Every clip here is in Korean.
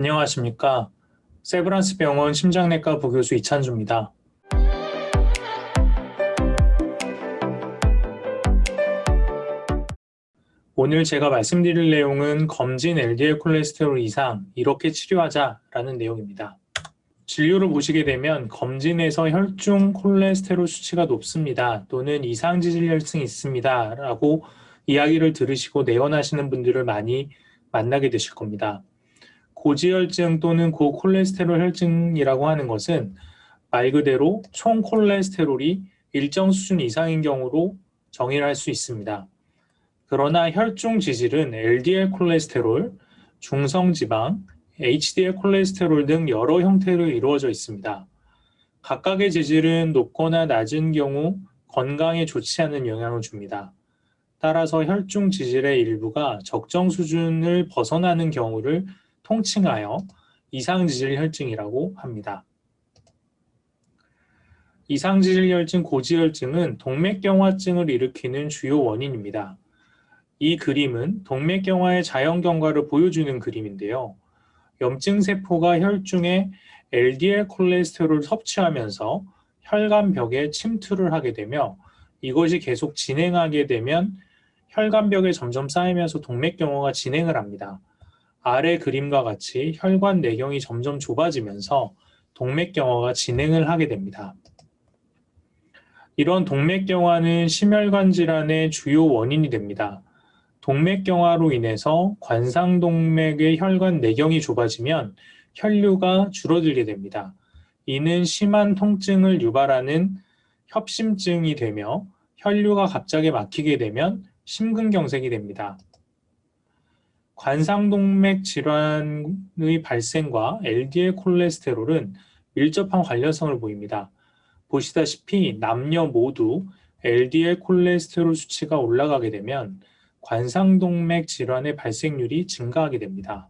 안녕하십니까. 세브란스 병원 심장내과 부교수 이찬주입니다. 오늘 제가 말씀드릴 내용은 검진 LDL 콜레스테롤 이상 이렇게 치료하자라는 내용입니다. 진료를 보시게 되면 검진에서 혈중 콜레스테롤 수치가 높습니다. 또는 이상지질혈증이 있습니다. 라고 이야기를 들으시고 내원하시는 분들을 많이 만나게 되실 겁니다. 고지혈증 또는 고콜레스테롤 혈증이라고 하는 것은 말 그대로 총 콜레스테롤이 일정 수준 이상인 경우로 정의를 할 수 있습니다. 그러나 혈중 지질은 LDL 콜레스테롤, 중성지방, HDL 콜레스테롤 등 여러 형태로 이루어져 있습니다. 각각의 지질은 높거나 낮은 경우 건강에 좋지 않은 영향을 줍니다. 따라서 혈중 지질의 일부가 적정 수준을 벗어나는 경우를 통칭하여 이상지질혈증이라고 합니다. 이상지질혈증, 고지혈증은 동맥경화증을 일으키는 주요 원인입니다. 이 그림은 동맥경화의 자연경과를 보여주는 그림인데요. 염증세포가 혈중에 LDL 콜레스테롤을 섭취하면서 혈관벽에 침투를 하게 되며 이것이 계속 진행하게 되면 혈관벽에 점점 쌓이면서 동맥경화가 진행을 합니다. 아래 그림과 같이 혈관 내경이 점점 좁아지면서 동맥경화가 진행을 하게 됩니다. 이런 동맥경화는 심혈관 질환의 주요 원인이 됩니다. 동맥경화로 인해서 관상동맥의 혈관 내경이 좁아지면 혈류가 줄어들게 됩니다. 이는 심한 통증을 유발하는 협심증이 되며 혈류가 갑자기 막히게 되면 심근경색이 됩니다. 관상동맥 질환의 발생과 LDL 콜레스테롤은 밀접한 관련성을 보입니다. 보시다시피 남녀 모두 LDL 콜레스테롤 수치가 올라가게 되면 관상동맥 질환의 발생률이 증가하게 됩니다.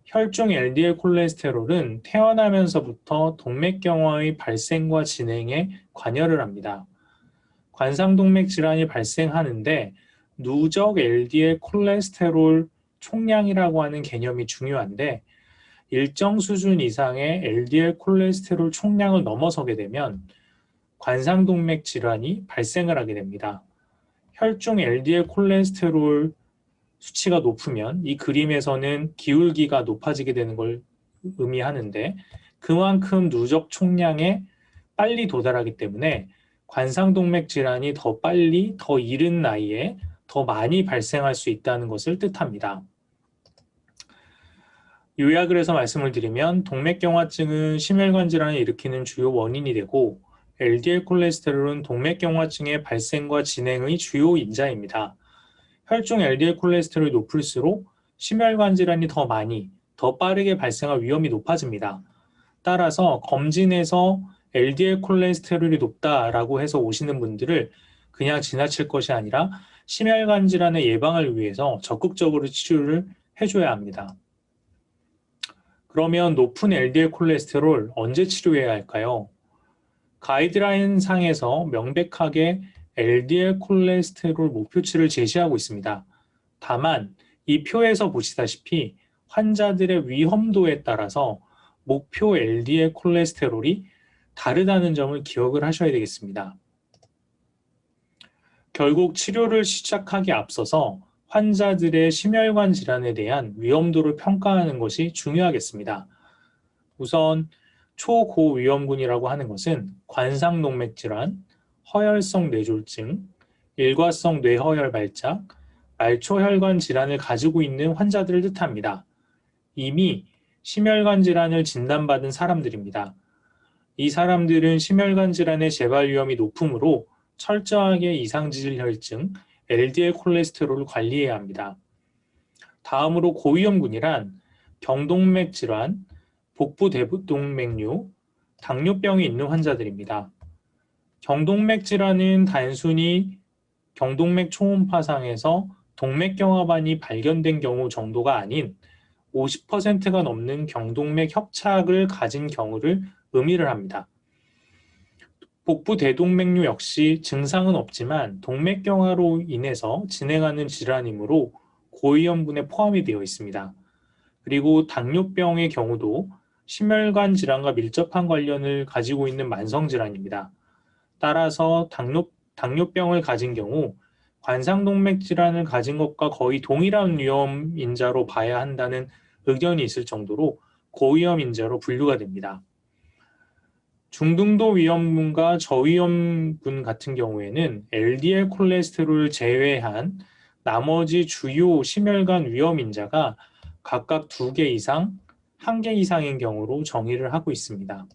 혈중 LDL 콜레스테롤은 태어나면서부터 동맥경화의 발생과 진행에 관여를 합니다. 관상동맥 질환이 발생하는데 누적 LDL 콜레스테롤 총량이라고 하는 개념이 중요한데 일정 수준 이상의 LDL 콜레스테롤 총량을 넘어서게 되면 관상동맥 질환이 발생을 하게 됩니다. 혈중 LDL 콜레스테롤 수치가 높으면 이 그림에서는 기울기가 높아지게 되는 걸 의미하는데 그만큼 누적 총량에 빨리 도달하기 때문에 관상동맥 질환이 더 빨리, 더 이른 나이에 더 많이 발생할 수 있다는 것을 뜻합니다. 요약을 해서 말씀을 드리면 동맥경화증은 심혈관 질환을 일으키는 주요 원인이 되고 LDL 콜레스테롤은 동맥경화증의 발생과 진행의 주요 인자입니다. 혈중 LDL 콜레스테롤이 높을수록 심혈관 질환이 더 많이, 더 빠르게 발생할 위험이 높아집니다. 따라서 검진에서 LDL 콜레스테롤이 높다라고 해서 오시는 분들을 그냥 지나칠 것이 아니라 심혈관 질환의 예방을 위해서 적극적으로 치료를 해줘야 합니다. 그러면 높은 LDL 콜레스테롤 언제 치료해야 할까요? 가이드라인 상에서 명백하게 LDL 콜레스테롤 목표치를 제시하고 있습니다. 다만 이 표에서 보시다시피 환자들의 위험도에 따라서 목표 LDL 콜레스테롤이 다르다는 점을 기억을 하셔야 되겠습니다. 결국 치료를 시작하기 앞서서 환자들의 심혈관 질환에 대한 위험도를 평가하는 것이 중요하겠습니다. 우선 초고위험군이라고 하는 것은 관상동맥 질환, 허혈성 뇌졸중, 일과성 뇌허혈 발작, 말초혈관 질환을 가지고 있는 환자들을 뜻합니다. 이미 심혈관 질환을 진단받은 사람들입니다. 이 사람들은 심혈관 질환의 재발 위험이 높으므로 철저하게 이상지질혈증, LDL 콜레스테롤을 관리해야 합니다. 다음으로 고위험군이란 경동맥 질환, 복부대동맥류, 당뇨병이 있는 환자들입니다. 경동맥 질환은 단순히 경동맥 초음파상에서 동맥경화반이 발견된 경우 정도가 아닌 50%가 넘는 경동맥 협착을 가진 경우를 의미를 합니다. 복부 대동맥류 역시 증상은 없지만 동맥경화로 인해서 진행하는 질환이므로 고위험군에 포함이 되어 있습니다. 그리고 당뇨병의 경우도 심혈관 질환과 밀접한 관련을 가지고 있는 만성 질환입니다. 따라서 당뇨병을 가진 경우 관상동맥 질환을 가진 것과 거의 동일한 위험 인자로 봐야 한다는 의견이 있을 정도로 고위험 인자로 분류가 됩니다. 중등도 위험군과 저위험군 같은 경우에는 LDL 콜레스테롤을 제외한 나머지 주요 심혈관 위험 인자가 각각 2개 이상, 1개 이상인 경우로 정의를 하고 있습니다.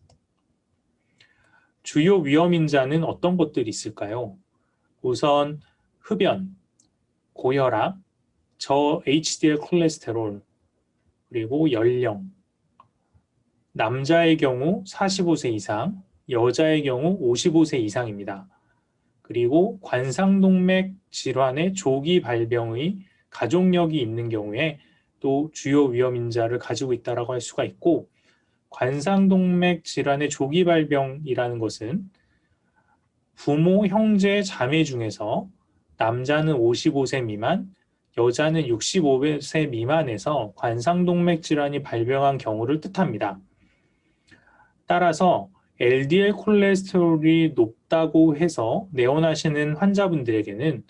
주요 위험 인자는 어떤 것들이 있을까요? 우선 흡연, 고혈압, 저 HDL 콜레스테롤, 그리고 연령, 남자의 경우 45세 이상, 여자의 경우 55세 이상입니다. 그리고 관상동맥 질환의 조기 발병의 가족력이 있는 경우에 또 주요 위험 인자를 가지고 있다고 할 수가 있고, 관상동맥 질환의 조기 발병이라는 것은 부모, 형제, 자매 중에서 남자는 55세 미만, 여자는 65세 미만에서 관상동맥 질환이 발병한 경우를 뜻합니다. 따라서 LDL 콜레스테롤이 높다고 해서 내원하시는 환자분들에게는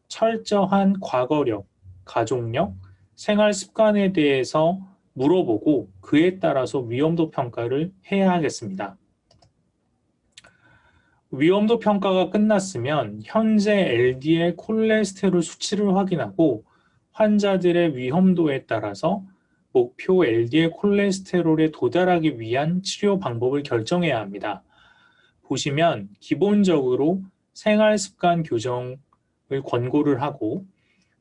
철저한 과거력, 가족력, 생활 습관에 대해서 물어보고 그에 따라서 위험도 평가를 해야 하겠습니다. 위험도 평가가 끝났으면 현재 LDL 콜레스테롤 수치를 확인하고 환자들의 위험도에 따라서 목표 LDL 콜레스테롤에 도달하기 위한 치료 방법을 결정해야 합니다. 보시면 기본적으로 생활습관 교정을 권고를 하고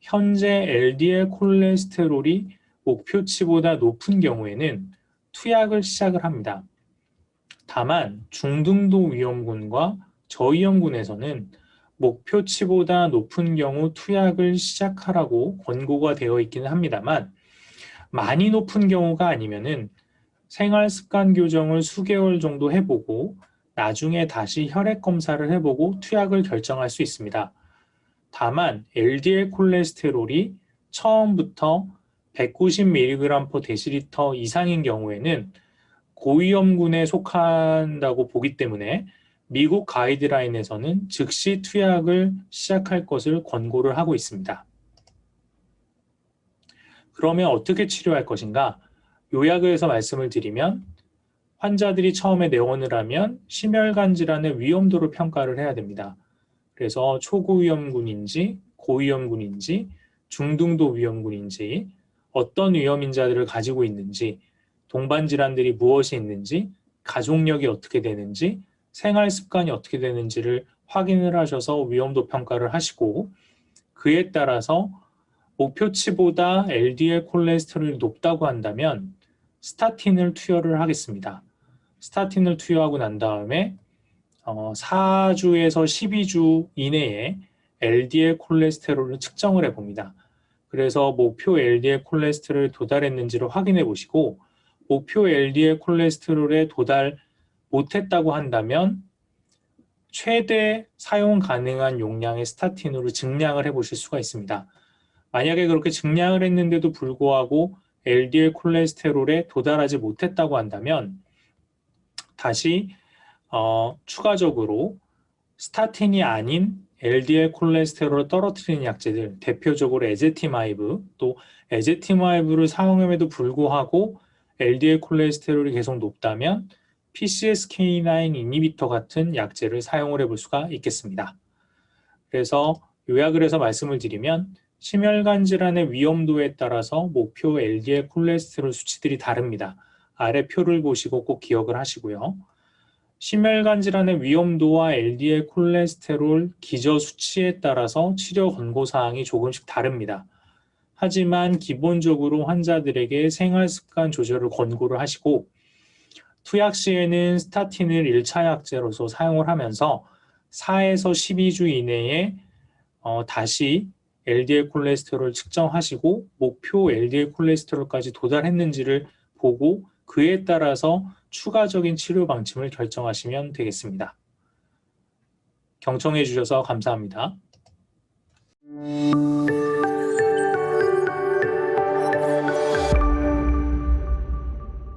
현재 LDL 콜레스테롤이 목표치보다 높은 경우에는 투약을 시작을 합니다. 다만 중등도 위험군과 저위험군에서는 목표치보다 높은 경우 투약을 시작하라고 권고가 되어 있기는 합니다만 많이 높은 경우가 아니면은 생활습관 교정을 수개월 정도 해보고 나중에 다시 혈액 검사를 해보고 투약을 결정할 수 있습니다. 다만 LDL 콜레스테롤이 처음부터 190mg/dL 이상인 경우에는 고위험군에 속한다고 보기 때문에 미국 가이드라인에서는 즉시 투약을 시작할 것을 권고를 하고 있습니다. 그러면 어떻게 치료할 것인가? 요약을 해서 말씀을 드리면 환자들이 처음에 내원을 하면 심혈관 질환의 위험도를 평가를 해야 됩니다. 그래서 초고위험군인지 고위험군인지 중등도 위험군인지 어떤 위험인자들을 가지고 있는지 동반 질환들이 무엇이 있는지 가족력이 어떻게 되는지 생활 습관이 어떻게 되는지를 확인을 하셔서 위험도 평가를 하시고 그에 따라서 목표치보다 LDL 콜레스테롤이 높다고 한다면 스타틴을 투여를 하겠습니다. 스타틴을 투여하고 난 다음에 4주에서 12주 이내에 LDL 콜레스테롤을 측정을 해봅니다. 그래서 목표 LDL 콜레스테롤에 도달했는지를 확인해 보시고 목표 LDL 콜레스테롤에 도달 못했다고 한다면 최대 사용 가능한 용량의 스타틴으로 증량을 해보실 수가 있습니다. 만약에 그렇게 증량을 했는데도 불구하고 LDL 콜레스테롤에 도달하지 못했다고 한다면 다시 추가적으로 스타틴이 아닌 LDL 콜레스테롤을 떨어뜨리는 약제들, 대표적으로 에제티마이브, 또 에제티마이브를 사용함에도 불구하고 LDL 콜레스테롤이 계속 높다면 PCSK9 이니비터 같은 약제를 사용을 해볼 수가 있겠습니다. 그래서 요약을 해서 말씀을 드리면 심혈관 질환의 위험도에 따라서 목표 LDL 콜레스테롤 수치들이 다릅니다. 아래 표를 보시고 꼭 기억을 하시고요. 심혈관 질환의 위험도와 LDL 콜레스테롤 기저 수치에 따라서 치료 권고사항이 조금씩 다릅니다. 하지만 기본적으로 환자들에게 생활습관 조절을 권고를 하시고 투약 시에는 스타틴을 1차 약제로서 사용을 하면서 4에서 12주 이내에 다시 LDL 콜레스테롤 측정하시고 목표 LDL 콜레스테롤까지 도달했는지를 보고 그에 따라서 추가적인 치료 방침을 결정하시면 되겠습니다. 경청해 주셔서 감사합니다.